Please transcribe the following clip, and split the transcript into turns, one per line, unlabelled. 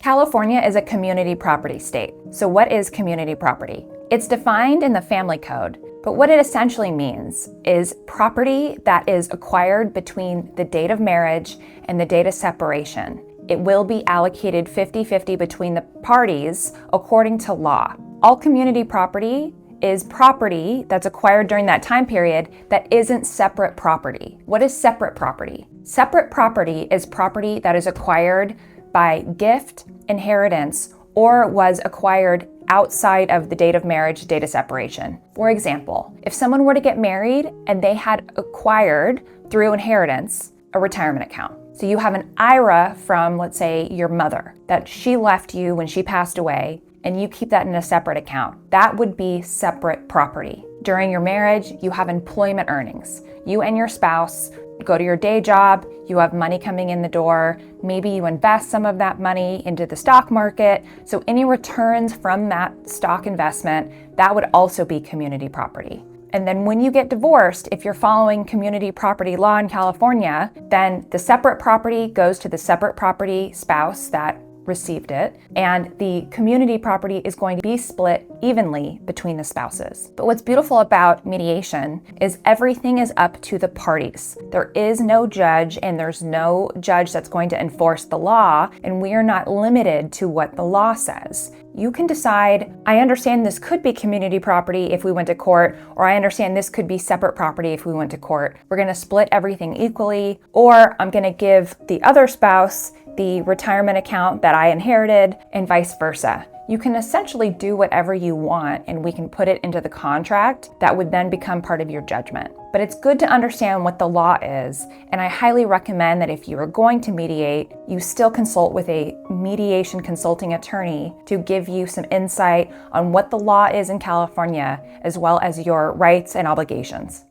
California is a community property state. So what is community property? It's defined in the family code, but what it essentially means is property that is acquired between the date of marriage and the date of separation. It will be allocated 50-50 between the parties according to law. All community property is property that's acquired during that time period that isn't separate property. What is separate property? Separate property is property that is acquired by gift, inheritance, or was acquired outside of the date of marriage, date of separation. For example, if someone were to get married and they had acquired through inheritance a retirement account. So you have an IRA from, let's say, your mother that she left you when she passed away, and you keep that in a separate account. That would be separate property. During your marriage, you have employment earnings. You and your spouse go to your day job, you have money coming in the door, maybe you invest some of that money into the stock market. So any returns from that stock investment, that would also be community property. And then when you get divorced, if you're following community property law in California, then the separate property goes to the separate property spouse that received it, and the community property is going to be split evenly between the spouses. But what's beautiful about mediation is everything is up to the parties. There is no judge, and there's no judge that's going to enforce the law, and we are not limited to what the law says. You can decide, I understand this could be community property if we went to court, or I understand this could be separate property if we went to court. We're going to split everything equally, or I'm going to give the other spouse the retirement account that I inherited, and vice versa. You can essentially do whatever you want, and we can put it into the contract that would then become part of your judgment. But it's good to understand what the law is, and I highly recommend that if you are going to mediate, you still consult with a mediation consulting attorney to give you some insight on what the law is in California, as well as your rights and obligations.